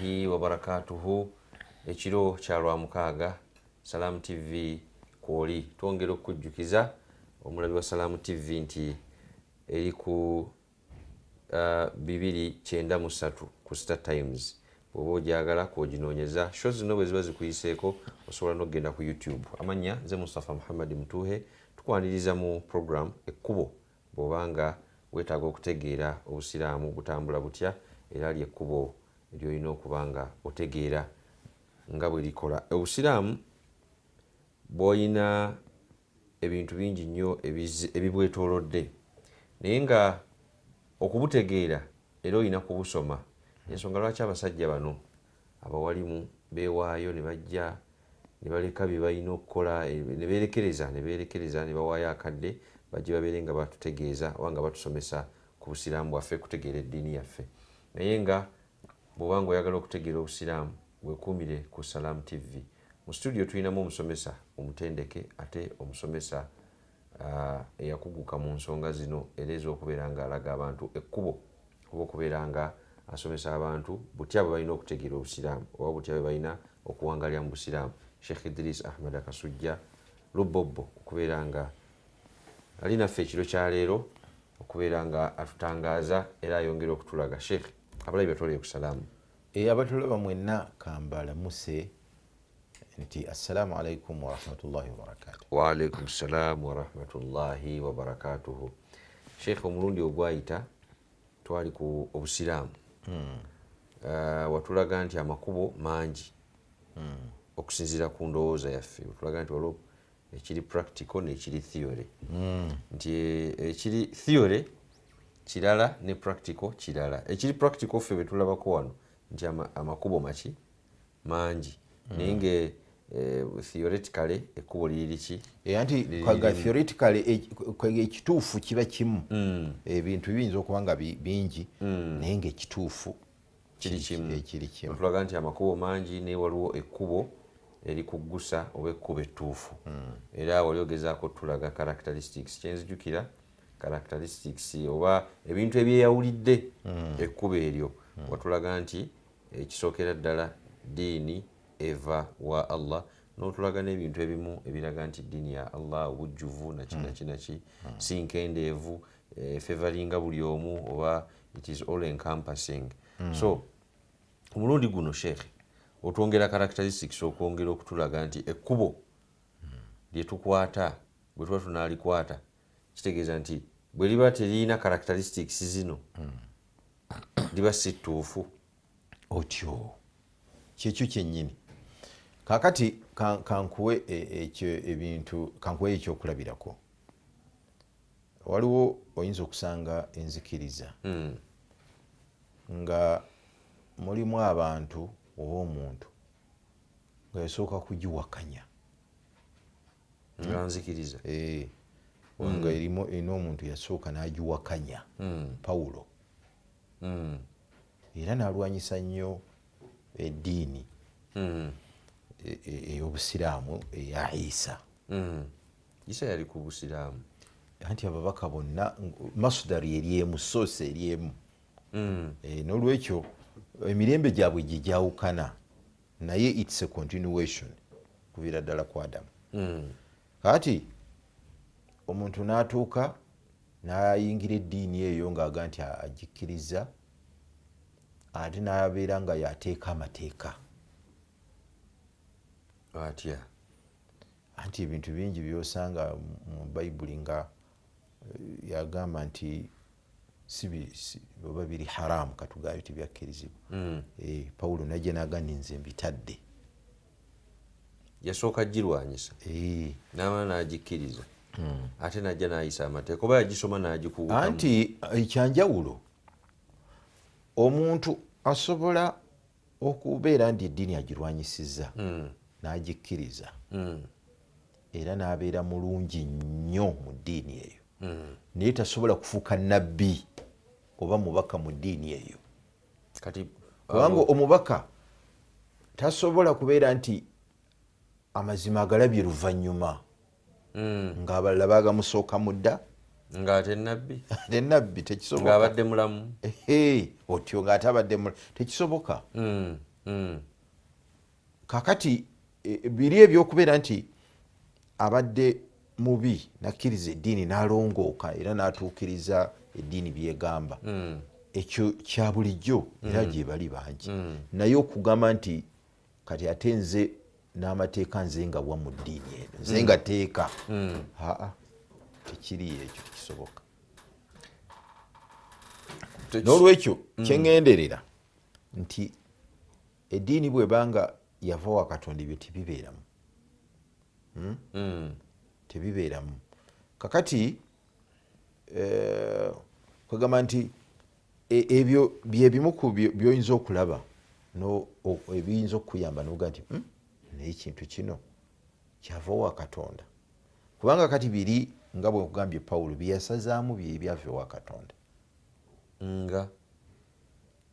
wa barakatuhu ekiro kya lwa mukaaga Salam TV kwoli twongera okujjukiza omulabi wa Salam TV nti eri ku 293 ku Star Times bwoba ojagala kwoginoonyeza show zino bwe ziba zikuyiseeko osobola n'okgenda ku YouTube. Amanya nze Mustafa Muhammad Mutuhe tukwaniriza mu program ekkubo bw'obanga weetaaga okutegeera obusiraamu butambula butya era lyekkubo lyolina okubanga otegeera nga bwe likola. Obusiraamu bw'olina ebintu bingi nnyo ebibwetoolodde naye nga okubutegeera era olina kubusoma. Ensonga lwaki abasajja bano abawalimu beewaayo ne bajja ne baleka bye balina okukola ne beerekereza ne bawaayo akadde bajje babeere nga batutegeeza oba nga batusomesa ku busiraamu bwaffe kutegeera eddiini yaffe. Naye nga bw'obanga oyagala okutegeera obusiraamu weekuumire ku Salam TV. Mu studio tulinamu omusomesa omutendeke ate omusomesa eyakuguka mu nsonga zino era ez'okubeera nga alaga abantu ekkubo oba okubeera nga asomesa abantu butya bwe balina okutegeera obusiraamu oba butya bwe balina okuwangalya mu busiraamu. Sheikh Idris Ahmad Kasujja Lubobbo okubeera nga ali naffe ekiro kya leero okubeera nga atutangaaza era ayongera okutulaga. Sheikh, abalabi batwale ku salaamu. Abatulaba mwenna kambala muse nti assalamu alaikum wa rahmatullahi wa barakatuh. Wa alaikum salam wa rahmatullahi wa barakatuhu. Sheikh, omulundi ogwayita twali ku obusiraamu. Watulaga nti amakubo mangi okusinziira ku ndowooza yaffe. Watulaga nti waliwo ekiri practical n'ekiri theory. Nti ekiri theory kirala ne practical kirala. Ekiri practical ffe betulabako wano nti amakubo mangi naye nga theoretically ekkubo liri ki? Anti kwaga theoretically ekituufu kiba kimu. Ebintu biyinza okuba nga bingi naye nga ekituufu kiri kimu. Tulaga nti amakubo mangi naye waliwo ekkubo erikuggusa oba ekkubo ettuufu. Era wali ogezaako tulaga characteristics. Kyenzijukira characteristics oba ebintu ebyeyawulidde ekkubo eryo. Watulaga nti ekisookera ddala ddiini eva wa Allah n'otulaga n'ebintu ebimu ebiraga nti ddiini ya Allah obujjuvu nakinaki si nkendeevu favoringa buli omu oba it is all encompassing. So omulundi guno Sheikh otwongera characteristics okwongera okutulaga nti ekkubo lye tukwata bwe tuba tunalikwata kitegeeza nti bwe liba terina characteristics zino liba si ttuufu. Otyo kyekyo kyennyini. Kakati kankuwe ebintu kankuwe ekyokulabirako. Waliwo oyinza okusanga enzikiriza nga mulimu abantu oba omuntu nga yasooka kugiwakanya nga nzikiriza nga erina omuntu yasooka n'agiwakanya Pawulo era n'alwanyisa nnyo eddiini ey'obusiraamu eya Isa. Isa yali ku busiraamu anti ababaka bonna masudari eryemu soose eryemu. N'olwekyo emirembe gyabwe gye gyawukana naye it's a continuation kuviira ddala ku Adamu. Kati omuntu n'atuuka n'ayingira eddiini eyo ng'aga nti agikkiriza ate n'abeera nga yateeka amateeka atya. Anti ebintu bingi byosanga mu Bayibuli nga yagamba nti oba biri haramu katugayo tibyakkirizibwa. Pawulo najja n'agamba nze mbitadde. Yasooka girwanyisa n'amala n'agikkiriza ate najja n'ayisa amateeka oba yagisoma n'agikugukamu. Anti ekyanjawulo omuntu asobola okubeera nti eddiini agirwanyisizza n'agikkiriza era n'abeera mulungi nnyo mu ddiini eyo naye tasobola kufuuka nabbi oba mubaka mu ddiini eyo. Kubanga omubaka tasobola kubeera nti amazima agalabye luvannyuma ng'abalala baagamusooka mu dda ng'ate nabbi nenabbi tekisoboka ng'abadde mulamu otyo ng'ate abadde tekisoboka. Kakati biri ebyokubeera nti abadde mubi nakkiriza eddiini n'alongooka era n'atuukiriza eddiini byegamba, ekyo kya bulijjo era gye bali bangi. Naye okugamba nti kati ate nze n'amateeka nze nga wa mu ddiini eno nze nga teeka, tekiri ekyo kisoboka. N'olwekyo kyeŋŋenderera nti eddiini bwebanga yava wa Katonda ebyo tebibeeramu, tebibeeramu. Kakati kwegamba nti ebyo byebimu ku byoyinza okulaba ebiyinza okuyamba noga nti naye ekintu kino kyava wa Katonda, kubanga kati biri nga bwekugambye Pawulo byeyasazaamu bye byava wa Katonda nga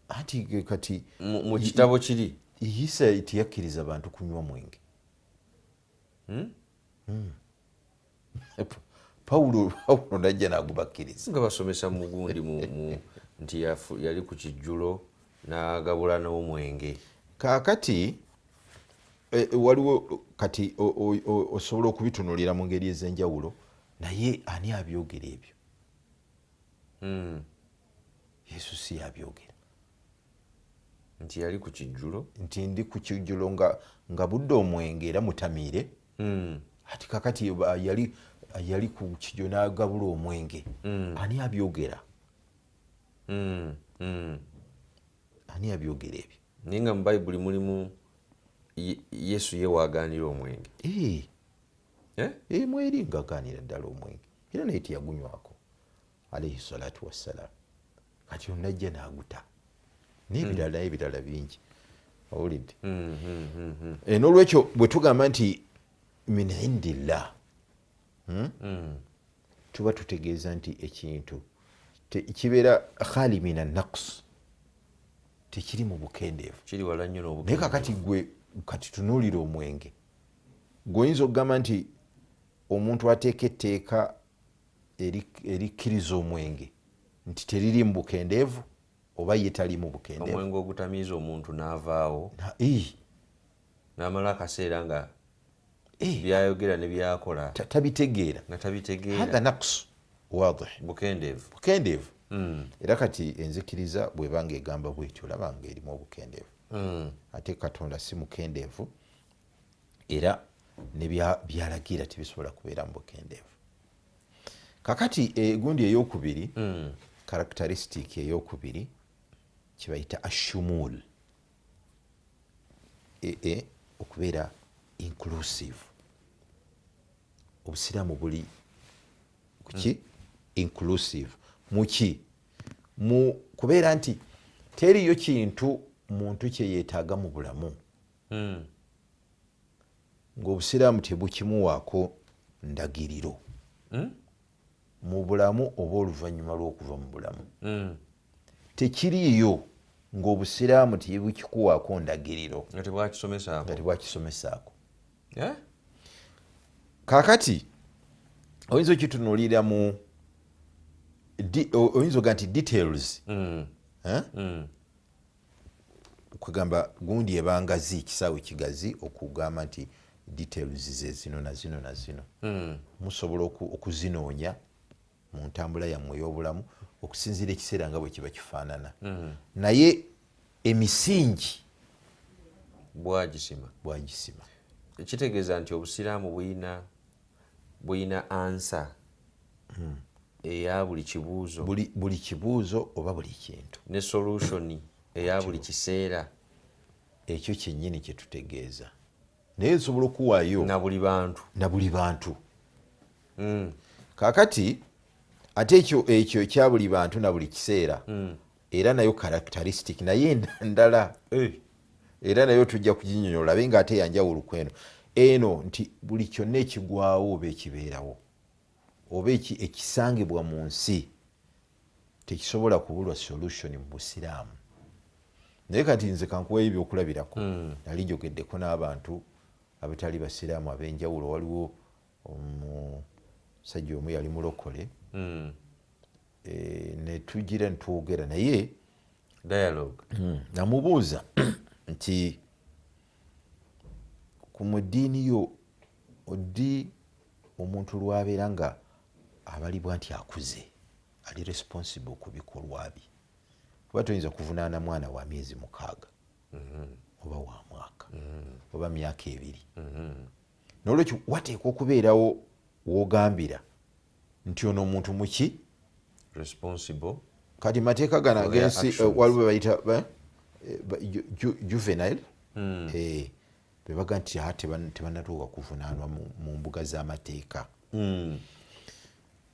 ati kati mu kitabo kiri Isa teyakkiriza abantu kunywa mwenge. Pawulo najja n'agubakkiriza nga basomesa mu gundi nti yali ku kijjulo n'agabula n'omwenge. Kaakati waliwo kati osobola okubitunulira mu ngeri ez'enjawulo, naye ani abyogera ebyo? Yesu si yabyogera nti yali ku kijjulo, nti ndi ku kijjulo nga budde omwenge era mutamiire. Ati kakati yali ku kijjulo n'agabula omwenge, ani abyogera? Ani abyogera ebyo? Naye nga mu Bayibuli mulimu Yesu ye waaganira omwenge. Mweri ng'agaanira ddala omwenge era naye teyagunywako alayhi salatu wassalamu. Kati onajja n'aguta n'ebirala naye ebirala bingi, owulidde? N'olwekyo bwe tugamba nti min indillah, tuba tutegeeza nti ekintu kibeera khali min annaqs, tekiri mu bukendeevu, kiri wala nnyo n'obukendeevu. naye kakati gwe kati tunuulira omwenge, gweoyinza okugamba nti omuntu ateeka etteeka erikkiriza omwenge nti teriri mu bukendeevu oba ye tali mu bukendeevu. Omwenge ogutamiiza omuntu n'avaawo n'amala akaseera nga byayogera ne byakola tabitegeera, nga tabitegeera. hadha naqs wadih, bukendeevu. Era kati enzikiriza bwebanga egamba bwetyo olaba nga erimu obukendeevu. Ate Katonda si mukendeevu era ne byalagira tebisobola kubeera mu bukendeevu. Kakati egundi eyokubiri, characteristic eyokubiri kibayita ashumul, okubeera inclusive. Obusiraamu buli kuki inclusive muki mu kubeera nti teriyo kintu muntu kye yeetaaga mu bulamu ng'obusiraamu tebukimuwaako ndagiriro mu bulamu oba oluvannyuma lw'okuva mu bulamu. Tekiriyo ng'obusiraamu tebukikuwaako ndagiriro nga tebwakisomesaako. Kaakati oyinza okitunuulira mu oyinza oga nti details, okugamba gundi ebangazi kisaawe kigazi okugamba nti details ze zino na zino na zino, musobola okuzinoonya mu ntambula yammwe ey'obulamu okusinziira ekiseera nga bwe kiba kifaanana, naye emisingi bwagisima. Ekitegeeza nti obusiraamu buyina ansa eya buli kibuuzo, buli kibuuzo oba buli kintu, ne solution eya buli kiseera. Ekyo kyennyini kye tutegeeza, naye nsobola okuwaayo na buli bantu. Kaakati ate ekyo ekya buli bantu na buli kiseera era nayo characteristic naye ndala, era nayo tujja kuginyonyola olabe nga ate yanjawulo kweno eno nti buli kyonna ekigwawo oba ekibeerawo oba ekisangibwa mu nsi tekisobola kubulwa solution mu busiraamu. Naye kati nze kankuwayo ebyokulabirako, nali njogeddeko n'abantu abatali basiraamu ab'enjawulo. Waliwo omusajja omu yali mulokole ne tugira ne twogera naye dialogue namubuuza nti ku mudiini yo oddi omuntu lwabeera nga abalibwa nti akuze ali responsible ku bikolwa bye kuba toyinza kuvunaana mwana wa myezi 6 oba wa mwaka oba myaka 2 nolwekyo wateekwa okubeerawo wogambira nti ono omuntu muki responsible kati mateeka gano agensi waliwo bayita juvenile bebaga nti tebanatuuka kuvunaanwa mu mbuga z'amateeka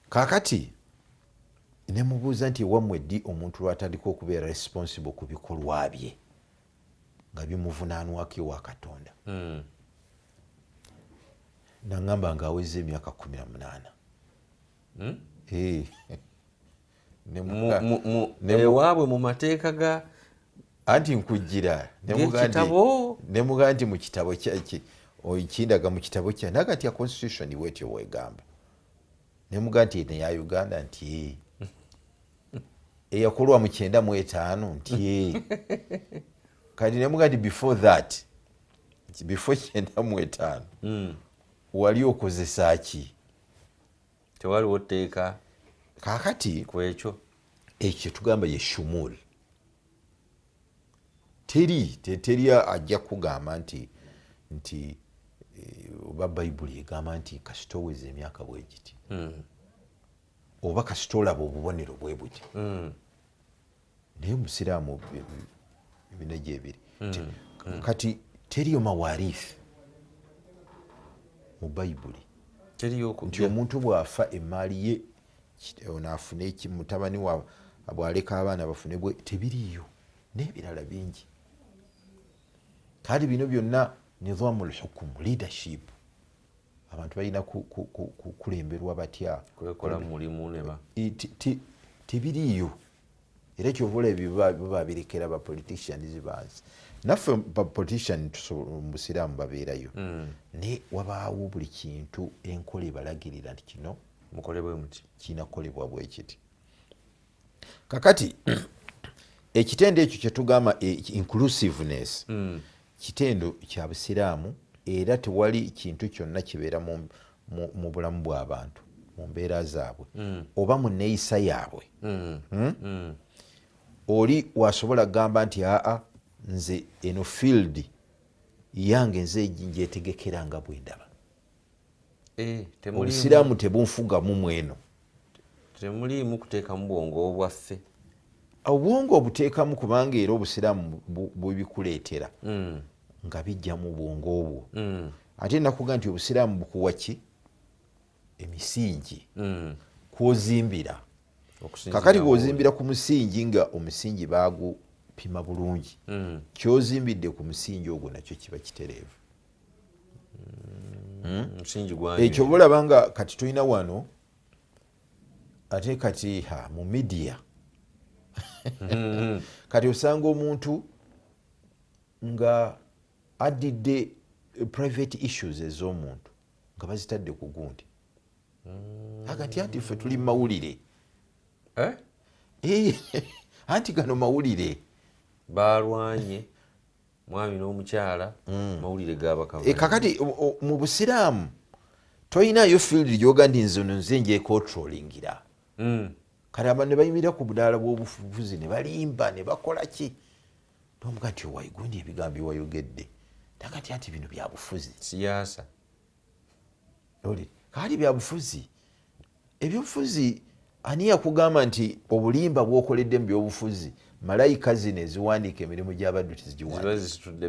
kakati nemubuuza nti ewammwe ddi omuntu lwatandika okubeera responsible ku bikolwa bye nga bimuvunaanwako ewa Katonda nangamba nga aweze emyaka 18 ewaabwe mu mateeka ga anti nkujjira nemugaa nti mu kitabo kindaga mu kitabo kya naga nti ya constitution wetyo wegamba nemugaa nti neya Uganda nti eyakolwa mu 95 nti kati nemugaa nti before that before 95 wali okozesa ki tewaliwo tteeka kakati kwekyo ekyo tugamba ye shumul teri ajja kugamba nti oba bayibuli egamba nti kasita oweza emyaka bwe giti oba kasita olaba obubonero bwe buti naye omusiraamu ebinajjo ebiri kati teriyo mawaarifu mu bayibuli nti omuntu bw'afa emaali ye onafune mutabani wa bwaleka abaana bafune bwe tebiriyo n'ebirala bingi kale bino byonna nidhamul hukum leadership abantu balina kulemberwa batya kwekola mulimu neba tebiriyo era kyovola ebyo babirekera ba politicians bansi naffe politician mu busiraamu babeerayo ne wabaawo buli kintu enkola ebalagirira nti kino mukolebwe muti kinakolebwa bwe kiti kakati ekitendo ekyo kyetugamba inclusiveness kitendo kya busiraamu era tewali kintu kyonna kibeera mu bulamu bw'abantu mu mbeera zaabwe oba mu neeyisa yaabwe oli wasobola kugamba nti aa nze eno field yange nze njetegekera nga bwendaba obusiraamu tebunfugamu mweno temuliimu kuteekamu bwongo obwaffe obwongo obuteekamu kubanga era obusiraamu bwebikuleetera nga bijja mu bwongo obwo ate nakuga nti obusiraamu bukuwa ki emisingi kwozimbira kakati bwozimbira ku musingi nga omusingi bagupima bulungi kyozimbidde ku musingi ogwo nakyo kiba kitereevu ekyo bulaba nga kati tulina wano ate kati mu media kati osanga omuntu nga addidde private issues ez'omuntu nga bazitadde ku gundi agati anti ffe tuli mawulire anti gano mawulire balwanye mwami n'omukyala mawulire gabaka kakati mu busiraamu toyinayo field gyoga ndi nze njekontrolingira kati abantu ne bayimirira ku budaala bw'obufuzi ne balimba ne bakola ki nomuga nti owaigundi ebigambo ewayogedde nakati anti bino byabufuzi siyaasa kaali byabufuzi ebyobufuzi ani yakugamba nti obulimba bwokoledde mu byobufuzi malayika zino eziwandiika emirimu gy'abaddu teziwandiika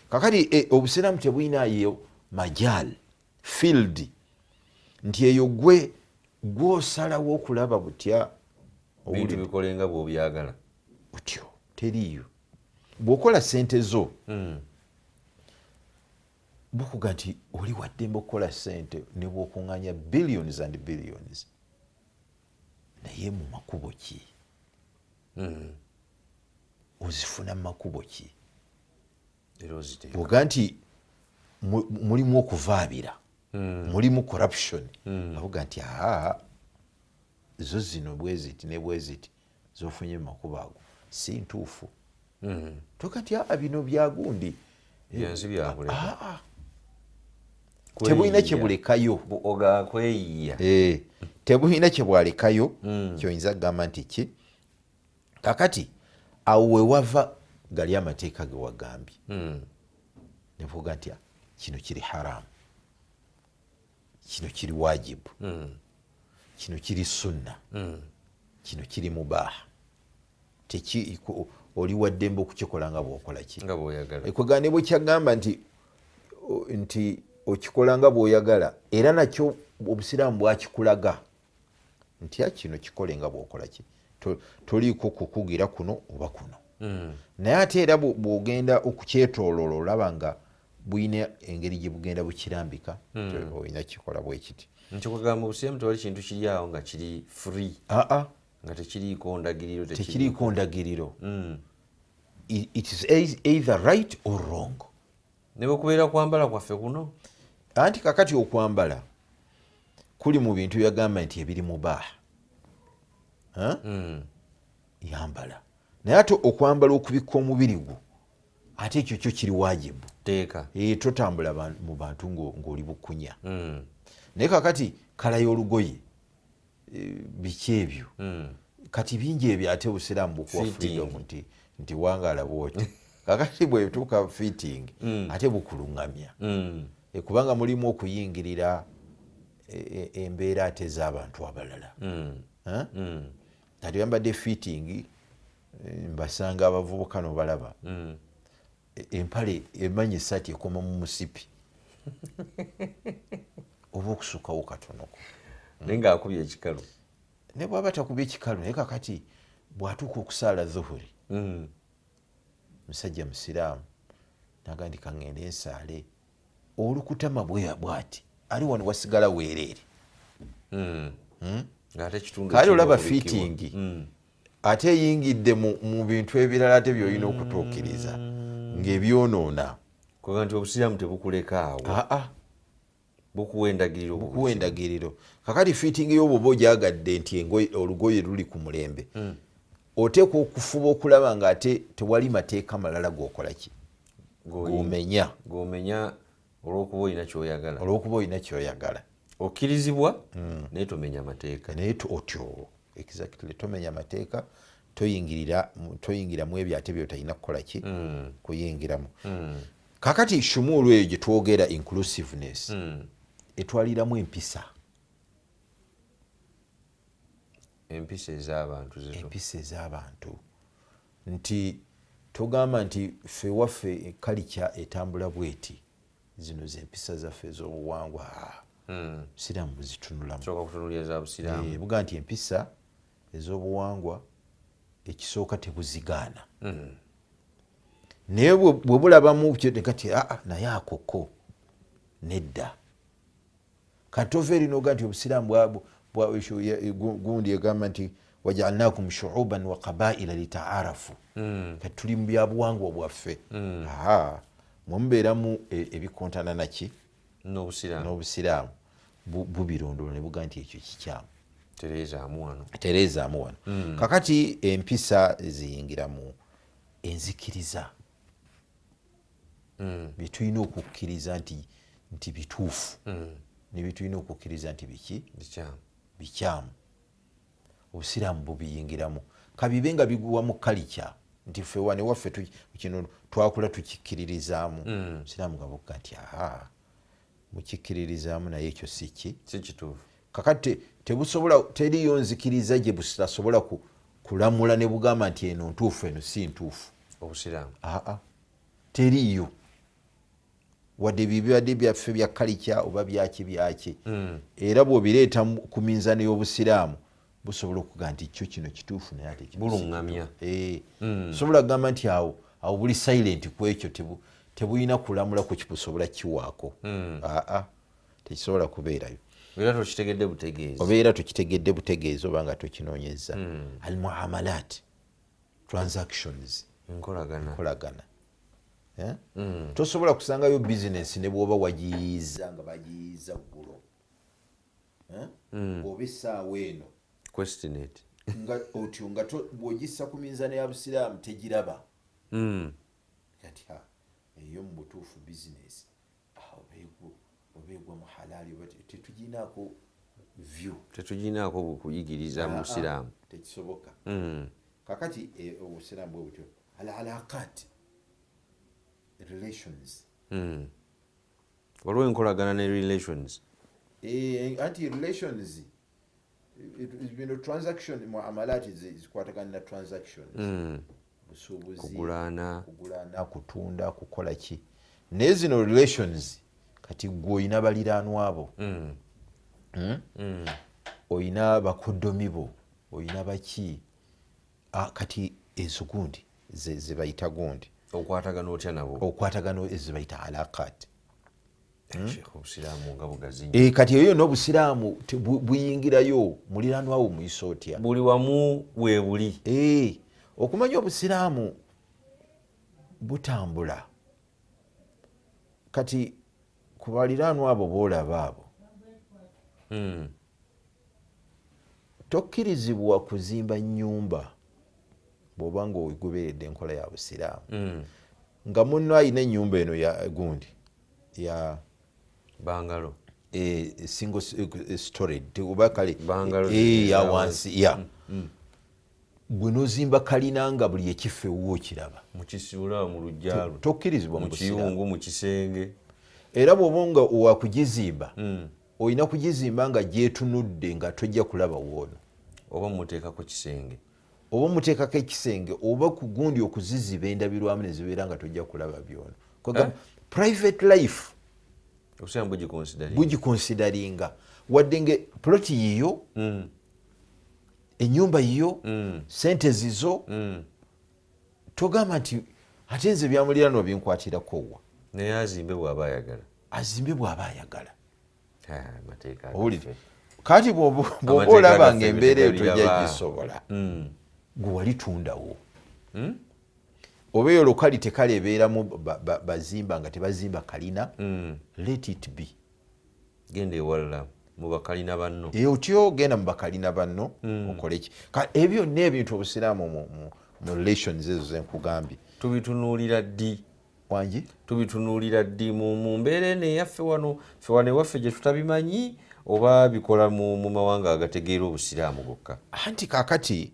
kakati obusiraamu tebulinayo majal field nti eyo gwosalawo okulaba butya bintu bikolenga bw'obyagala butyo teriyo bw'okola sente zo bukuga nti oli waddembe okukola sente ne bw'okuŋŋaanya billions and billions naye mu makubo ki ozifuna mu makubo ki bwoga nti mulimu okuvaabira mulimu corruption avuga nti zo zino bweziti ne bweziti zofunye mu makubo ago si ntuufu tokati bino byagundi byansi byabule tebulina kyebulekayo kweyiya tebulina kyebwalekayo kyoyinza kugamba nti ki kakati awo wewava gali amateeka ge wagambye nevuga nti kino kiri haramu kino kiri wajibu kino kiri sunna kino kiri mubaha oli waddembe okukikola nga bwokola ki ekwegana ne bwekyagamba nti okikola nga bwoyagala era nakyo obusiraamu bwakikulaga nti kino kikole nga bwokola ki toliiko kukugira kuno oba kuno naye ate era bwogenda okukyetooloola olaba nga bwine engeri gye bugenda bukirambika olina kikola bwekiti nti kugamba obusiraamu tewali kintu kiri awo nga kiri free nga tekiriiko ndagiriro it is either right or wrong ne bwekubeera kwambala kwaffe kuno anti kakati okwambala kuli mu bintu byagamba nti ebiri mubaaha yambala naye ate okwambala okubikka omubiri gwo ate ekyo kyo kiri wajibu teeka totambula mu bantu ng'oli bukunya naye kakati kala y'olugoye biki ebyo kati bingi ebyo ate obusiraamu bukuwa freedom nti wangala bwoti kakati bwetuuka fitting ate bukuluŋŋamya kubanga mulimu okuyingirira embeera ate z'abantu abalala kati yambadde fitting mbasanga abavubuka nobalaba empale emanyi esaati ekoma mu musipi oba okusukawo katonoko naye ngaakubye ekikalu ne bwaba takubye ekikalu naye kakati bwatuuka okusaala zuhuri musajja musiraamu nagandika ngende ensaale olukutama bwati ali wano wasigala weereere kale olaba fitting ate eyingidde mu bintu ebirala ate byolina okutuukiriza ng'ebyonoona kuga nti obusiraamu tebukuleka awo bukuwa endagiriro kakati fitting y'obwoba ogyagadde nti olugoye luli ku mulembe oteekwa okufuba okulaba nga ate tewali mateeka malala g'okola ki g'omenya olw'okuba olina kyoyagala okkirizibwa naye tomenya mateeka naye otyo exactly tomenya mateeka toyingira mu ebyo ate byotalina kukola ki kuyingiramu kakati shumuulu eyo gye twogera inclusiveness etwaliramu empisa ez'abantu nti togamba nti ffe waffe kalica etambula bweti zino zempisa zaffe ez'obuwangwa busiraamu buzitunulamu buga nti empisa ez'obuwangwa ekisooka tebuzigaana naye bwe bulabamu kati naye akoko nedda kati ova eri noga nti obusiraamu gundi egamba nti wajaalnakum shuuban wa qabaila litaarafu kati tuli mu byabuwangwa bwaffe mwemubeeramu ebikontana naki n'obusiraamu bubirondoola ne buga nti ekyo kikyamu tereezaamu wano kakati empisa ziyingiramu enzikiriza byetulina okukkiriza nti bituufu nebyetulina okukkiriza nti bikyamu obusiraamu bubiyingiramu kabibe nga biguwa mu kalica nti ffe wane waffe kino twakula tukikkiririzaamu obusiraamu nga bukka nti mukikkiririzaamu naye ekyo si kituufu kakati teriyo nzikiriza gye butasobola kulamula ne bugamba nti eno ntuufu eno si ntuufu obusiraamu teriyo wadde bibadde byaffe bya kalica oba byaki era bw'obireeta ku minzaani y'obusiraamu busobola okuga nti kyo kino kituufu naye ate buluŋŋamya sobola kugamba nti awo buli silent ku ekyo tebulina kulamula ku kibusobola kiwaako tekisobola kubeerayo obeera tokitegedde butegeezi oba nga tokinoonyeza al muamalat transactions enkolagana tosobola kusangayo bizinesi ne bwoba wagiyiza nga bagiyiza ggulo oba essaawa eno nga otyo nga bw'ogissa ku minzaani ya busiraamu tegiraba kati eyo mu butuufu bizinesi obeegwa mu halaali tetuginaako view tetuginaako kuyigiriza mu busiraamu tekisoboka kakati obusiraamu bwe butyo alaqat relations waliwo enkolagana ne relations anti relations bino transaction muamalat zikwatagana na transactions busuubuzi kugulana kutunda kukola ki naye zino relations kati gwe oyina baliraanwa abo oyina bakodomi bo oyina baki kati ezo gundi zebayita gundi okwatagana otya nabo okwatagana ezibayita alaqat obusiraamu nga bugazi kati eyo n'obusiraamu buyingirayo muliraanwa wo muyisa otya buli wamu weebuli okumanya obusiraamu butambula kati ku baliraanwa abo boolaba abo tokkirizibwa kuzimba nnyumba bw'oba nga ogoberedde enkola ya busiraamu nga munno ayina ennyumba eno ya gundi ya bangalo single storage oba kale ya wansi gwe nozimba kalina nga buli ekifo ewuwo kiraba mukisibula mu lujjalo tokkirizibwa mu kiyungu mu kisenge era bw'oba nga wakugizimba olina kugizimba nga gyetunudde nga tojja kulaba woono oba muteekako kisenge oba muteekako ekisenge oba ku gundi okuziziba endabirwamu ne zibeera nga tojja kulaba byono private life obusiraamu bugikonsidaringa wadde nge ploti yiyo ennyumba yiyo sente zizo togamba nti ate nze byamuliraanwa binkwatirako wa naye azimbe bw'aba ayagala kati bw'oba olaba nga embeera eyo tojja gisobola gwe walitundawo oba eyo lokali tekale ebeeramu bazimba nga tebazimba kalina let it be genda ewalala mu bakalina banno otyo genda mu bakalina banno okoleki ebyo n'ebintu obusiraamu mu relations ezo zenkugambye tubitunuulira ddi wangi tubitunuulira ddi mu mbeera eno eyaffe wano ewaffe gye tutabimanyi oba bikola mu mawanga agategeera obusiraamu gokka anti kakati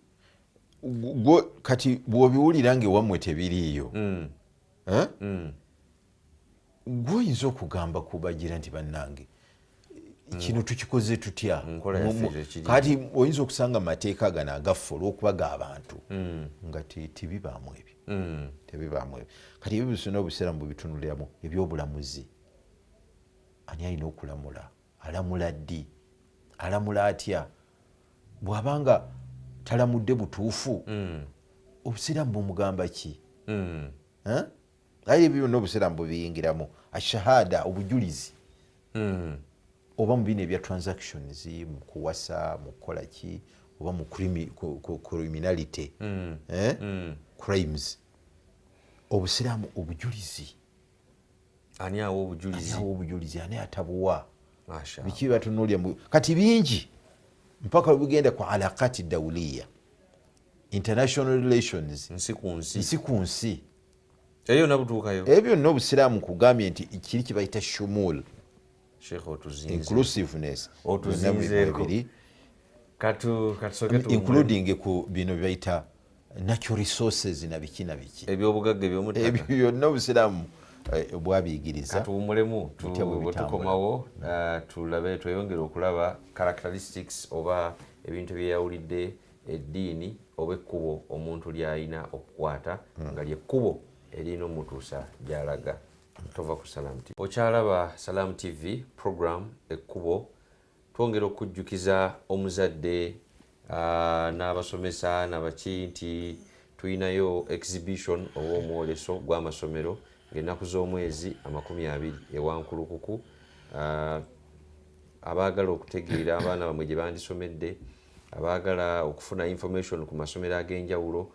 kati bw'obiwulira ngaewammwe tebiriiyo gwoyinza okugamba kubagira nti bannange kino tukikoze tutya kati oyinza okusanga mateeka gano agaffe olw'okuba g'abantu nga tebibaamu ebyo kati ebyo bisona obusiraamu bwebitunuliramu ebyobulamuzi ani alina okulamula alamula ddi alamula atya bw'abanga talamudde butuufu obusiraamu bumugamba ki aye ebyo byonna obusiraamu bubiyingiramu ashahada obujulizi oba mu bino ebya transactions mu kuwasa mu kukola ki oba mu criminality crimes obusiraamu obujulizi ani awo obujulizi ani atabuwa biki batunuulira kati bingi mpaka bugenda ku alaqati dawliya international relations nsi ku nsi eyo nabutuukayo ebyo byonna obusiraamu kugambye nti kiri kibayita shumul inclusiveness including ku bino byayita natural resources na biki ebyobugagga ebyo byonna obusiraamu bwabiyigiriza katuwumulemu bwetukomawo tulabe tweyongere okulaba characteristics oba ebintu byeyawulidde eddiini oba ekkubo omuntu lyalina okukwata nga lyekkubo erina omutuusa gyalaga tova ku Salam TV okyalaba Salam TV program ekkubo twongera okujjukiza omuzadde n'abasomesa nabaki nti tuyinayo exhibition oba omwoleso gw'amasomero ng'ennaku z'omwezi 20 ewankulukuku abaagala okutegeera abaana bamwe gye bandisomedde abaagala okufuna information ku masomero ag'enjawulo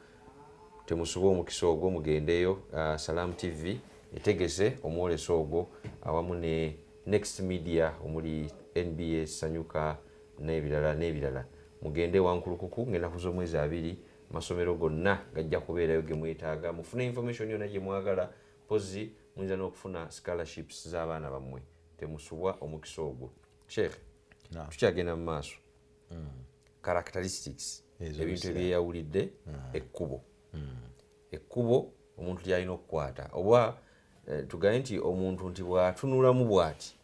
temusuba omukisa ogwo mugendeyo Salam TV etegese omwoleso ogwo awamu ne Next Media omuli NBS Sanyuka n'ebirala mugende wankulukuku ng'ennaku z'omwezi 2 amasomero gonna gajja kubeerayo ge mwetaaga mufune information yonna gye mwagala pozi muyinza n'okufuna scholarships z'abaana bammwe temusubwa omukisa ogwo. Sheikh tukyagenda mu maaso characteristics ebintu ebyeyawulidde ekkubo omuntu lyalina okukwata oba tugaye nti omuntu nti bw'atunulamu bw'ati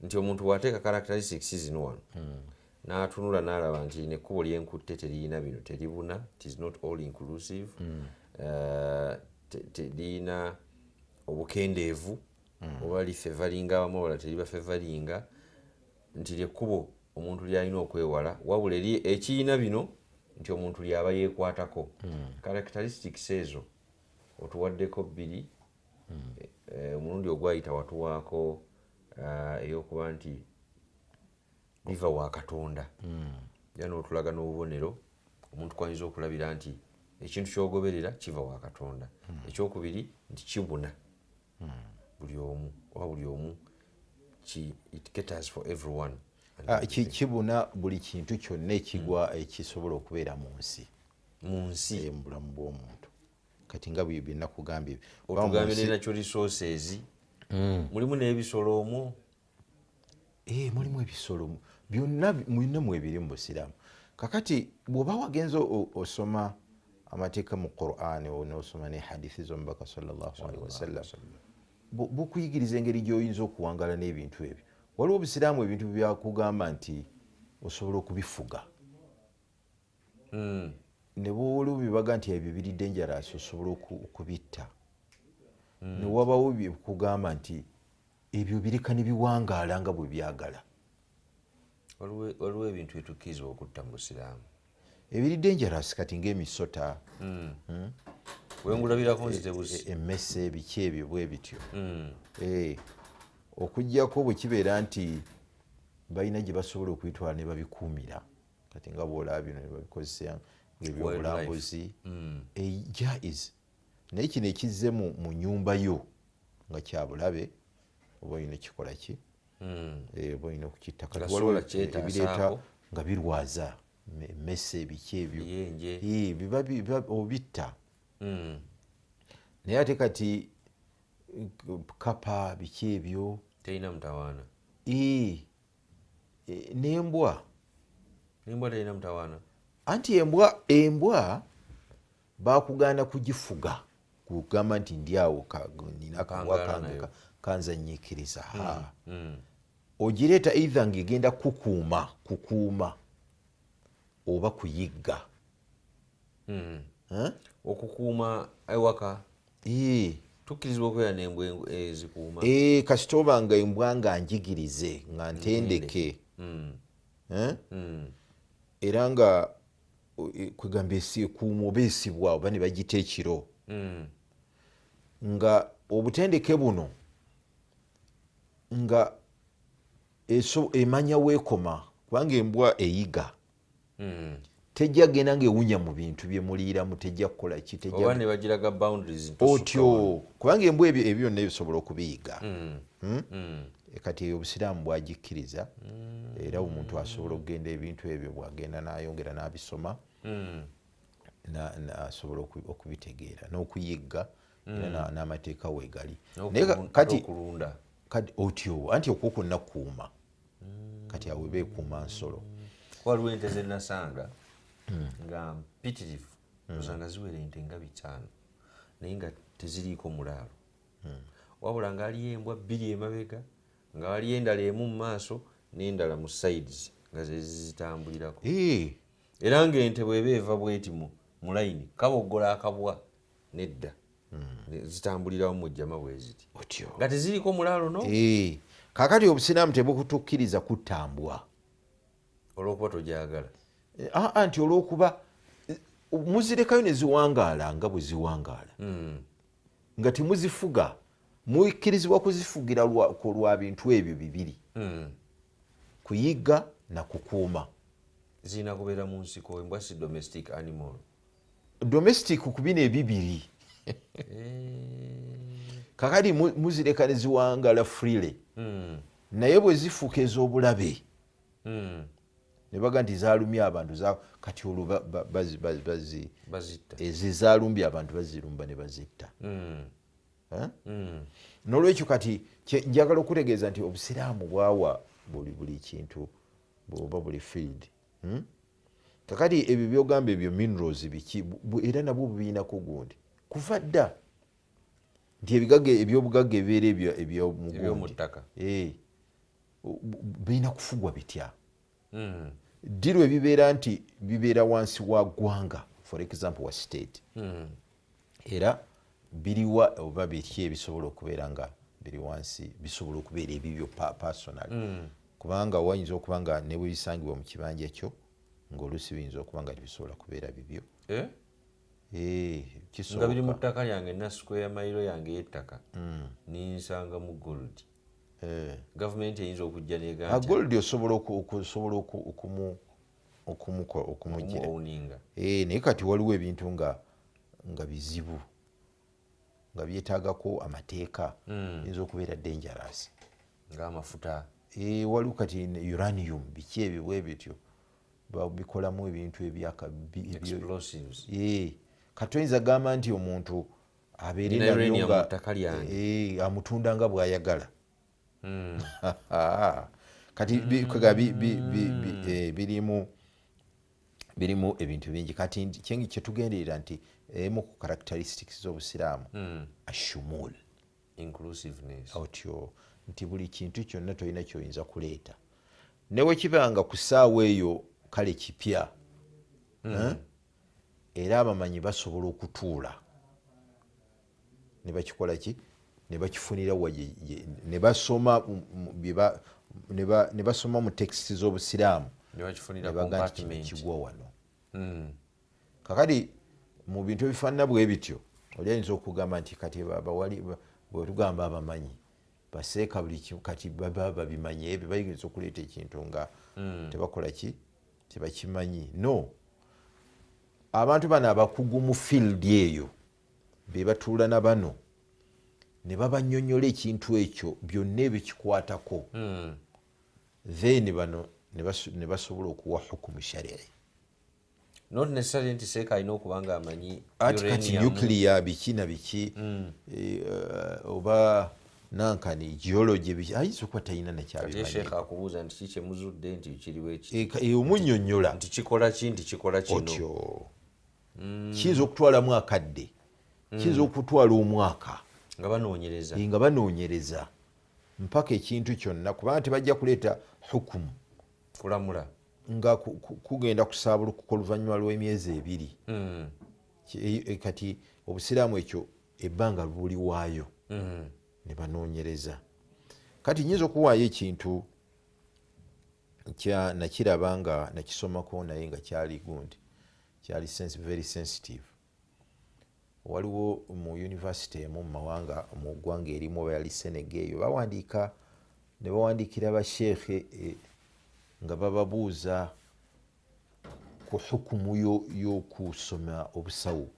nti omuntu bw'ateeka characteristics zino wano n'atunula n'alaba nti nekkubo lyenkutte teriyina bino teribuna, it is not all inclusive, teriyina obukendeevu oba lifevalinga abamu abalala teribafevalinga, nti lyekkubo omuntu lyalina okwewala wabula eri ekiyina bino nti omuntu lyaba yeekwatako. Characteristics ezo otuwaddeko 2 omulundi ogwayita watuwaako ey'okuba nti biva wa Katonda era n'otulaga n'obubonero omuntu kwayinza okulabira nti ekintu ky'ogoberera kiva wa Katonda. Ekyokubiri nti kibuna buli omu it caters for everyone. Kibuna buli kintu kyonna ekigwa ekisobola okubeera mu nsi mu bulamu bw'omuntu kati nga bwe nakugambye otugambye ne natural resources mulimu n'ebisolo omwo mulimu ebisolo byonna mu ebiri mu Busiraamu. Kakati bw'oba wagenza osoma amateeka mu Qur'an n'osoma ne hadithi z'omubaka sallallahu alaihi wasallam bukuyigiriza engeri gy'oyinza okuwangala n'ebintu ebyo. Waliwo Obusiraamu ebintu byakugamba nti osobola okubifuga ne bwoliwo bibaga nti ebyo biri dangerous osobola okubitta ne wabawo bikugamba nti ebyo bireka ne biwangaala nga bwe byagala. Waliwo ebintu etukkirizibwa okutta mu Busiraamu ebiri dangerous kati ng'emisota wengulabirako nzitebusi emmese biki ebyo bwe bityo okuggyako bwe kibeera nti balina gye basobola okuyitwala ne babikuumira kati nga bwolaba bino ne babikozesa ng'ebyobulambuzi jaiz naye kino ekizze mu nnyumba yo nga kyabulabe oba olina kikola ki oba olina okukitta kati waliwo ebireeta nga birwaza emmese biki ebyo biba obitta naye ate kati kapa biki ebyo terina mutawaana n'embwa terina mutawaana anti embwa bakugaana kugifuga kugamba nti ndyawo nina akabwa kange kanzanyikiriza ogireeta either ng'egenda kukuuma oba kuyigga okukuuma ewaka tukkirizibwa okubeera n'embwa ezikuuma kasita oba nga embwa nga njigirize nga ntendeke era nga kwegamba ekuuma oba esibwa oba ne bagita ekiro nga obutendeke buno nga emanya weekoma kubanga embwa eyiga tejja genda ng'ewunya mu bintu bye muliiramu tejja kukola ki oba ne bagiraga boundaries otyo kubanga embwa ebyo byonna bisobola okubiyiga kati Obusiraamu bwagikkiriza era omuntu asobola okugenda ebintu ebyo bwagenda n'ayongera n'abisoma asobola okubitegeera n'okuyigga era n'amateeka weegali kati otyo anti okwo kwonna kuuma kati awo beekuuma nsolo. Waliwo ente ze nasanga nga mpitirivu osanga ziwera ente nga 5 naye nga teziriiko mulaalo wabula nga aliyo embwa 2 emabega nga waliyo endala emu mu maaso n'endala mu sides nga zezitambulirako era ng'ente bw'eba eva bweti mu layini kaboggola akabwa nedda zitambulirawo mu jjama bwe ziti nga teziriiko mulaalo no kaakati Obusiraamu tebukutukkiriza kutambwa olw'okuba togyagala nti olw'okuba muzirekayo ne ziwangaala nga bwe ziwangaala nga temuzifuga mukkirizibwa kuzifugira lwa bintu ebyo 2 kuyigga na kukuuma. Zirina kubeera mu nsiko embwa si domestic animal domestic ku bino ebibiri kakati muzireka ne ziwangala freely naye bwe zifuuka ez'obulabe ne baga nti zaalumya abantu kati olwo ezizalumbye abantu bazirumba ne bazitta. N'olwekyo kati njagala okutegeeza nti obusiraamu bwawa buli kintu bwoba buli field. Kakati ebyo byogamba ebyo minerals biki era nabwo bubiinako gundi kuva dda nti ebyobugagga ebibeera ebyomuttaka birina kufugwa bitya. Ddirwa ebibeera nti bibeera wansi wa ggwanga for example wa state era biriwa oba biki ebisobola okubeera nga biri wansi bisobola okubeera ebibyo personal kubanga wayinza okuba nga ne bwe bisangibwa mu kibanja kyo ng'oluusi biyinza okuba nga tebisobola kubeera bibyo. Nga biri mu ttaka lyange nasukwe ya mayiro yange y'ettaka ninsanga mu gold. Gavumenti eyinza okujja negamba gold osobola okumugira naye kati waliwo ebintu nga bizibu nga byetaagako amateeka yinza okubeera dangerous ng'amafuta. Waliwo kati uranium biki ebyo bwe bityo babikolamu ebintu explosives. Kati oyinza gamba nti omuntu abeere nabyo nga amutunda nga bw'ayagala. Kati birimu ebintu bingi kati kyetugenderera nti emu ku characteristics z'obusiraamu ashumul inclusiveness otyo nti buli kintu kyonna tolina kyoyinza kuleeta newe kibanga ku ssaawa eyo kale kipya era abamanyi basobola okutuula ne bakikola ki ne bakifunira ne basoma mu tekisiti z'obusiraamu ne baga nti kigwa wano. Kakati mu bintu ebifaanana bwe bityo oli ayinza okugamba nti kati bwe tugamba abamanyi baseeka buli kimu kati baba babimanye ebyo bayinza okuleeta ekintu nga tebakola ki tebakimanyi. No, abantu bano abakugu mu field eyo be batuula na bano ne babannyonnyola ekintu ekyo byonna ebikikwatako then bano ne basobola okuwa hukumu sharii. Not necessarily nti seeka alina okuba nga amanyi kati nuclear biki na biki oba nankani geology ayinza okuba talina nakyabimanyi. Sheekh akubuuza nti kiki kyemuzudde nti kiriwo eki omunnyonnyola nti kikola ki nti kikola kino otyo kiyinza okutwalamu akadde kiyinza okutwala omwaka nga banoonyereza mpaka ekintu kyonna kubanga tebajja kuleeta hukumu kulamula nga kugenda kusaabulukuka oluvannyuma lw'emyezi 2 kati obusiraamu ekyo ebbanga buli waayo ne banoonyereza. Kati nyinza okuwaayo ekintu nakiraba nga nakisomako naye nga kyali gundi kyali very sensitive. Waliwo mu university emu mu mawanga mu ggwanga erimu oba yali Senegal eyo bawandiika ne bawandiikira basheekhe nga bababuuza ku hukumu y'okusoma obusawo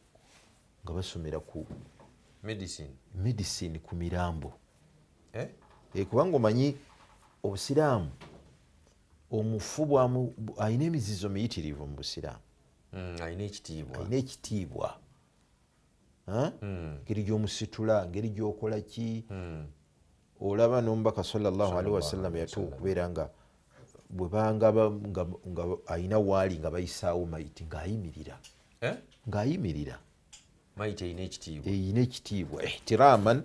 nga basomera ku medicine ku mirambo kubanga omanyi obusiraamu omufu alina emizizo miyitirivu mu busiraamu alina ekitiibwa ngeri gy'omusitula ngeri gy'okola ki olaba n'omubaka sallallahu alaihi wasallam yatuuka okubeera nga bwebanga nga alina waali nga bayisaawo mayiti ng'ayimirira mayiti eyina ekitiibwa ihtiraman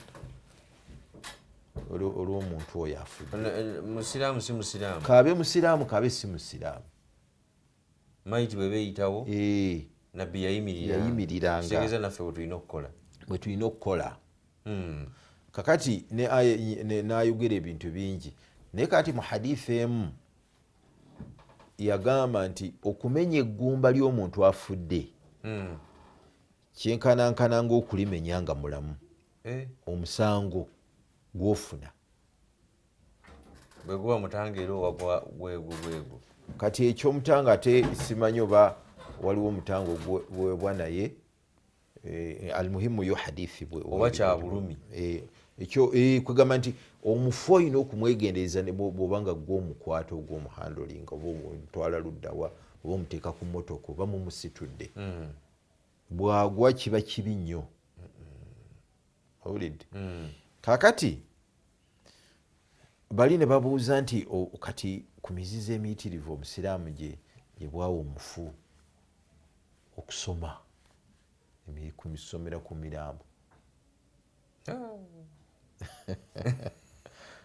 olw'omuntu oyo afudde. Musiraamu si musiraamu kaabe musiraamu kaabe si musiraamu mayiti bwe beeyitawo nabbi yayimiriranga kitegeeza naffe bwe tulina okukola. Kakati n'ayogera ebintu bingi naye kati mu hadithi emu yagamba nti okumenya eggumba ly'omuntu afudde kyenkanankana ng'okulimenya nga mulamu omusango gw'ofuna bwe guba mutangeero wagwa bwegu kati ekyomutanga ate simanyi oba waliwo omutango ogwebwa naye almuhimu yo hadithi oba kya bulumi ekyo kwegamba nti omufu olina okumwegendereza bw'obanga gw'omukwata ogw'omuhandolinga oba omutwala luddawa oba omuteeka ku mmotoka oba mumusitudde bwagwa kiba kibi nnyo owulidde kaakati bali ne babuuza nti kati ku mizizo emiyitirivu omusiraamu gye bwawa omufu okusoma kumisomera ku mirambo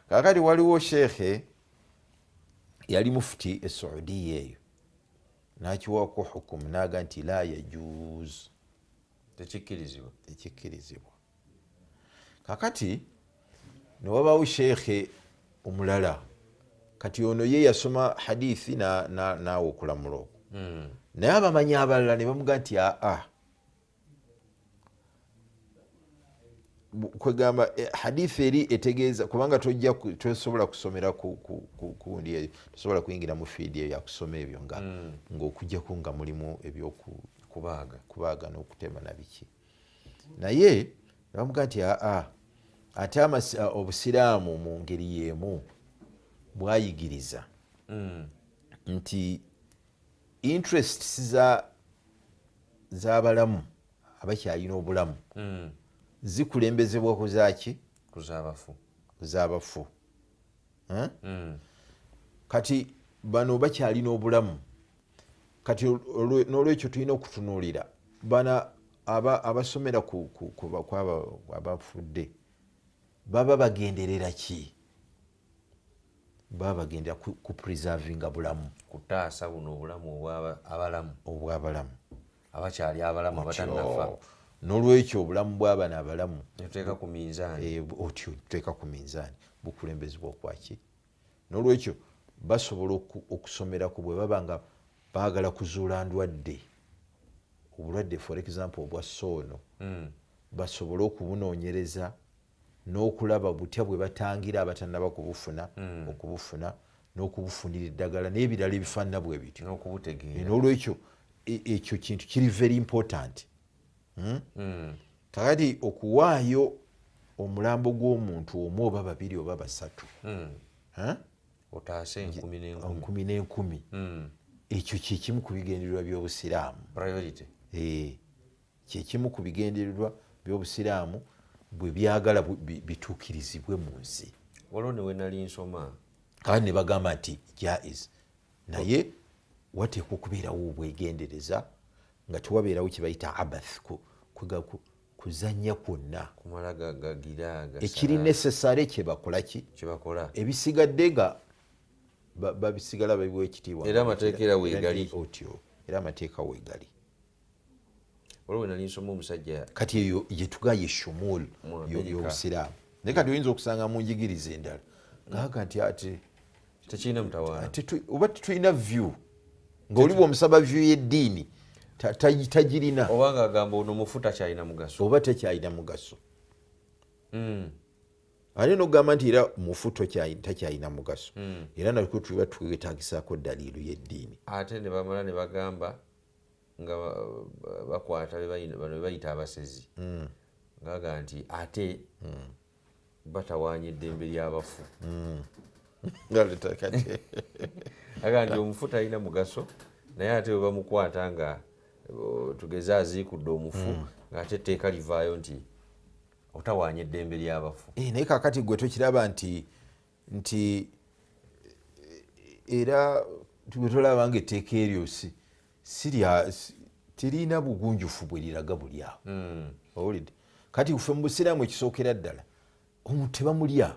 kaakati waliwo sheekhe yali mufuti esaudiya eyo nakiwako hukumu naga nti la yajuz tekikkirizibwa kakati newabawo sheekhe omulala kati ono ye yasoma hadithi naawe okulamula okwo naye abamanyi abalala ne bamuga nti aa kwegamba hadithi eri etegeeza kubanga tosobola kusomera kundi eyo tosobola kuyingira mu fiidi eyo yakusoma ebyo ngaokujjaku nga mulimu ebyokubaaga n'okutema nabiki naye bamuga nti aa ate obusiraamu mu ngeri yeemu bwayigiriza nti interests z'abalamu abakyalina obulamu zikulembezebwa kuzaki kuzaabafu kati bano bakyalina obulamu kati n'olwekyo tulina okutunuulira bana abasomera abafudde baba bagenderera ki baba bagendera ku preservinga bulamu kutaasa buno obulamu obw'abalamu abakyali abalamu abatannafa n'olwekyo obulamu bw'abana abalamu tuteeka ku minzaani otyo tuteeka ku minzaani bukulembezebwa kwaki n'olwekyo basobola okusomeraku bwe baba nga baagala kuzuula ndwadde obulwadde for example obwa soono basobole okubunoonyereza n'okulaba butya bwe batangira abatannaba okubufuna n'okubufunira eddagala n'ebirala ebifaanana bwe bityo n'olwekyo ekyo kintu kiri very important kakati okuwaayo omulambo gw'omuntu omu oba babiri oba basatu otaase 10,000 ekyo kyekimu ku bigendererwa by'obusiraamu kyekimu ku bigendererwa by'obusiraamu bwe byagala bituukirizibwe mu nsi waliwo ne wenali nsoma kandi ne bagamba nti jaiz naye wateekwa okubeerawo obwegendereza nga tewabeerawo kyebayita abath kuzanya kwonna ekiri necessary kyebakolaki ebisigadde nga babisigala babiwa ekitiibwa era amateeka era weegali otyo era amateeka weegali waliwo nali nsoma omusajja kati eyo yetugaye shumul y'obusiraamu naye kati oyinza okusanga mu njigiriza endala ngaaga nti ate tekirina mutawaana oba tetulina view ng'oliba omusaba view y'eddiini tagirina oba ng'agamba ono mufu takyalina mugaso oba tekyalina mugaso ate n'okugamba nti era mufu takyalina mugaso era nalwo tuba twetagisaako daliiru y'eddiini ate ne bamala ne bagamba nga bakwata bano bebayita abasezi ngaga nti ate batawaanya eddembe ly'abafu aga nti omufu talina mugaso naye ate we bamukwata nga tugeze aziikudde omufu ng'ate etteeka livaayo nti otawaanya eddembe ly'abafu naye kakati gwe tokiraba nti era gwe tolaba nga etteeka eryo tirina bugunjufu bwe liraga buli awo owulidde kati ffe mu busiraamu ekisookera ddala omuntu tebamulya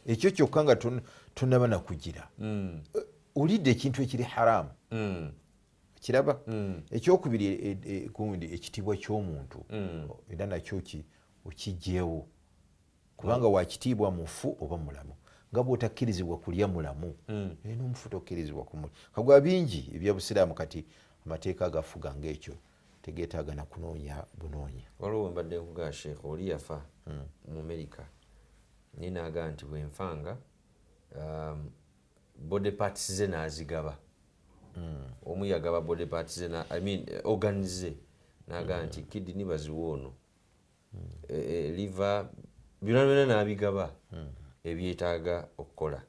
ekyo kyokka nga tonaba nakugira olidde ekintu ekiri haramu kiraba ekyokubiri gundi ekitiibwa ky'omuntu era nakyo okijjeewo kubanga wakitiibwa mufu oba mulamu nga bw'otakkirizibwa kulya mulamu n'omufu tokkirizibwa kumulya kagwa bingi ebyobusiraamu kati amateeka agafuga ng'ekyo tegeetaaga na kunoonya bunoonya waliwo mbadde nkugaa sheekh oli yafa mu America naye naagaa nti bwenfanga body parts ze n'azigaba omu yagaba body parts ze organs ze naga nti kidini baziwa ono liva byonna byonna n'abigaba ebyetaaga okukola.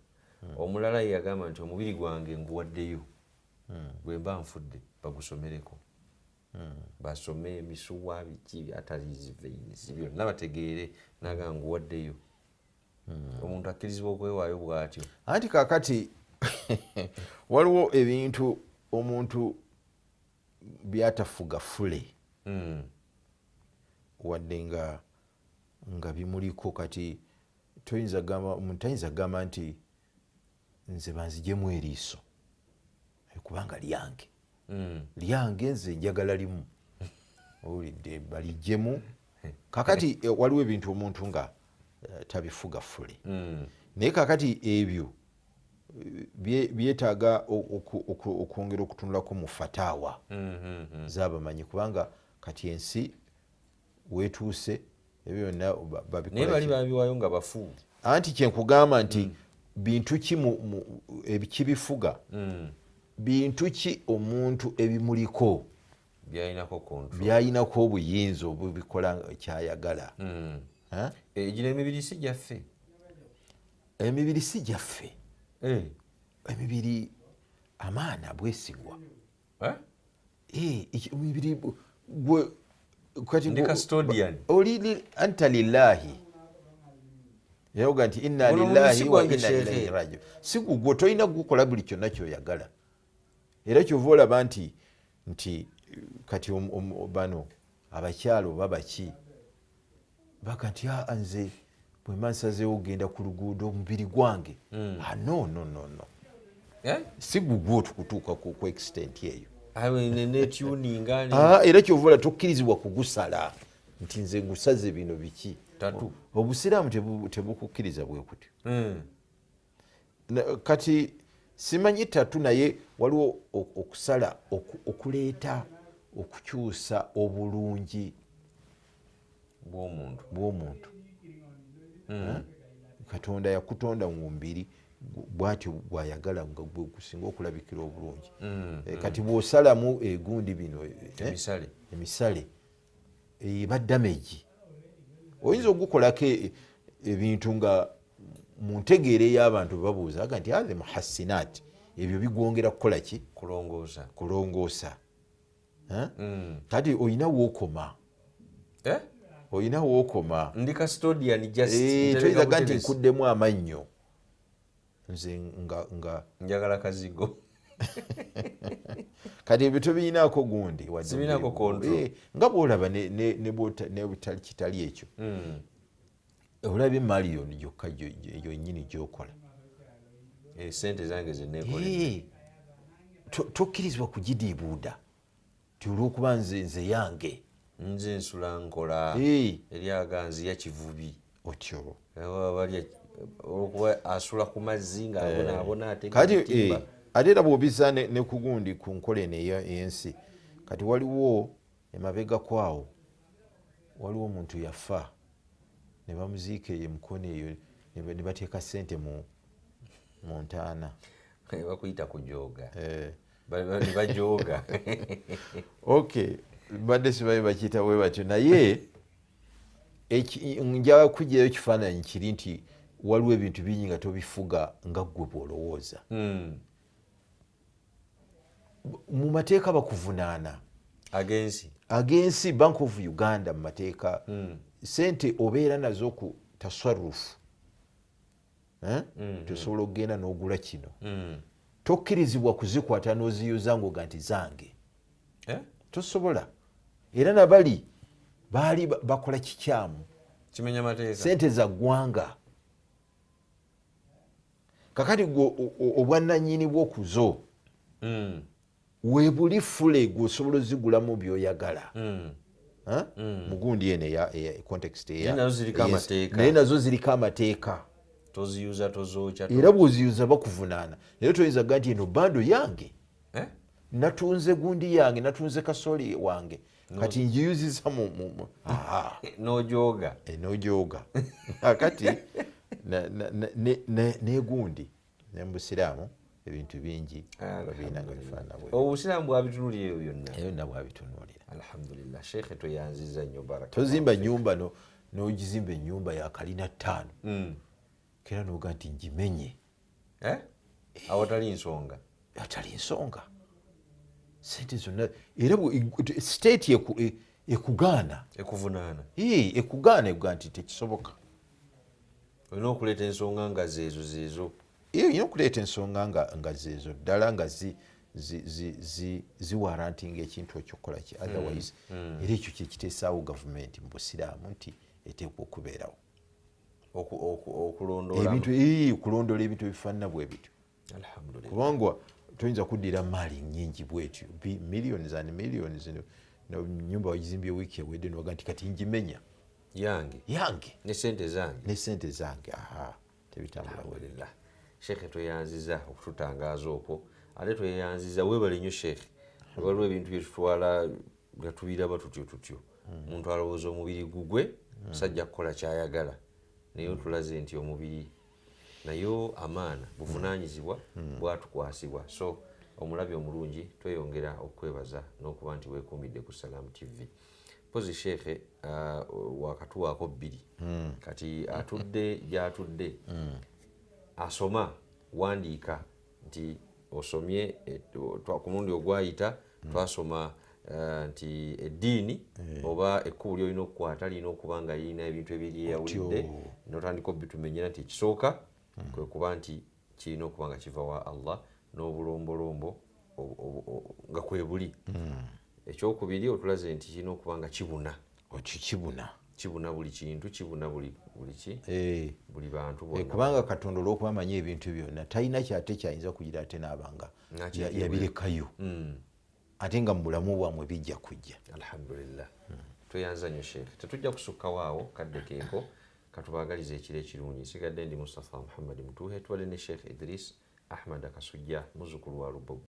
Omulala yagamba nti omubiri gwange nguwaddeyo bwe mba nfudde bagusomereko basome emisuwa biki atalizi veins byonna bategeere naga nguwaddeyo. Omuntu akkirizibwa okwewaayo bw'atyo. Anti kakati waliwo ebintu omuntu byatafuga fule wadde nga bimuliko kati omuntu ayinza gamba nti nze banzijemu eriiso kubanga lyange nze njagala limu owulidde balijjemu. Kakati waliwo ebintu omuntu nga tabifuga fule naye kakati ebyo byetaaga okwongera okutunulako mu fatawa z'abamanyi kubanga kati ensi wetuuse ebyo byonna naye bali babiwayo nga bafu. Anti kyenkugamba nti bintu ki ekibifuga bintu ki omuntu ebimuliko byayinako obuyinza obubikola kyayagala. Gino emibiri si gyaffe. Emibiri si gyaffe. Emibiri amaana bwesigwa. Emibiri ndi custodian oli anta lillahi yayoga nti inna lillahi wa inna ilaihi rajiun. Si gugwe tolina kukola buli kyonna kyoyagala era kyova olaba nti kati bano abakyalo oba baki baga nti nze bwe mba nsazeewo ogenda ku luguudo omubiri gwange no si gugwe otukutuuka ku extent eyo era kyova ola tokkirizibwa kugusala nti nze ngusaze bino biki. Obusiraamu tebukukkiriza bwe kutyo. Kati simanyi tatu naye waliwo okusala okuleeta okukyusa obulungi bw'omuntu. Katonda yakutonda mu mubiri bwatyo bwayagala nga gwe gusinga okulabikira obulungi. Kati bw'osalamu egundi bino emisale eba damage oyinza okugukolako ebintu nga mu ntegeera ey'abantu babuuza nti aze muhasinaati ebyo bigwongera kukola ki? Kulongoosa. Kati oyina wookoma. Ndi custodian toyinzaga nti nkuddemu amannyo nze njagala kazigo. Kati ebyo tobiyinaako gundi sibinaako control nga bwolaba ne kitali ekyo olaba emaliyo gyokka yonyini gyokola sente zange zenekola tokkirizibwa kugidiibuuda ti olwokuba nze yange nze nsula nkola eri aganzi yakivubi otyo olwokuba asula ku mazzi ng'abona kati ate era bw'obisa ne ku gundi ku nkola eno ey'ensi kati waliwo emabega kwawo waliwo omuntu yafa ne bamuziika eyo mukono eyo ne bateeka ssente mu ntaana bakuyita kujooga ne bajooga. Okay badde sibaye bakiyita bwe batyo naye nja kujjayo kifaananyi kiri nti waliwo ebintu bingi nga tobifuga nga ggwe bw'olowooza. Mu mateeka bakuvunaana agensi Bank of Uganda mu mateeka sente obeera nazo ku taswarufu tosobola okugenda n'ogula kino tokkirizibwa kuzikwata n'oziyuza ng'oga nti zange tosobola. Era nabali baali bakola kikyamu kimenya mateeka sente za ggwanga kakati obwannannyini bw'okuzo weebuli fule gweosobola ozigulamu by'oyagala mugundi eno context naye nazo ziriko amateeka toziyuza tozokya era bw'oziyuza bakuvunaana. Era toyinza ga nti eno bando yange natunze gundi yange natunze kasoli wange kati njiyuziza n'ojooga kati negundi nembusiraamu ebintu bingi babirina nga bifaanana bwe obusiraamu bwabitunuulira ebyo byonna byonna bwabitunuulira alhamdulillah shekhe tweyanziza nnyo baraka tozimba nyumba nogizimba ennyumba ya kalina 5 kera noga nti ngimenye awatali nsonga atali nsonga sente zonna era state ekugaana ekuvunaana ekugaana eguga nti tekisoboka olina okuleeta ensonga nga zeezo olina okuleeta ensonga nga zeezo ddala nga ziwarantinga ekintu ekyokukola ki otherwise era ekyo kyekiteesaawo gavumenti mu busiraamu nti eteekwa okubeerawo okulondoola ebintu ebifaanana bwe bityo kubanga toyinza kuddira maali nyingi bwetyo millions and millions nyumba wagizimbye wiiki ewedde nowaga nti kati njimenya yange ne sente zange tebitambula. Shekhe tweyanziza okututangaaza okwo ate tweyanziza webale nnyo shekhe waliwo ebintu byetutwala nga tubiraba tutyo omuntu alowooza omubiri gugwe musajja kukola kyayagala naye otulaze nti omubiri nayo amaana buvunaanyizibwa bwatukwasibwa so omulabi omulungi tweyongera okwebaza n'okuba nti weekuumidde ku Salam TV. Pozi shekhe wakatuwaako 2 kati atudde gy'atudde asoma wandiika nti osomye ku mulundi ogwayita twasoma nti eddiini oba ekkubo lyolina okukwata lirina okuba nga lirina ebintu ebiryeyawulidde notandika obitumenyera nti ekisooka kwe kuba nti kirina okuba nga kiva wa Allah n'obulombolombo nga kwe buli. Ekyokubiri otulaze nti kirina okuba nga kibuna buli kintu kibuna buli bantu bonna kubanga Katonda olw'okuba amanyi ebintu byonna talina kyate kyayinza kugira ate naabanga yabirekayo ate nga mu bulamu bwamwe bijja kujja. Alhamdulillah. Tweyanza nnyo Sheikh. Tetujja kusukkawo awo kadde keeko katubaagaliza ekiro ekirungi. Nsigadde ndi Mustafa Muhammad Mutuhe tubadde ne Sheikh Idris Ahmad Akasujja muzzukulu wa Lubogo.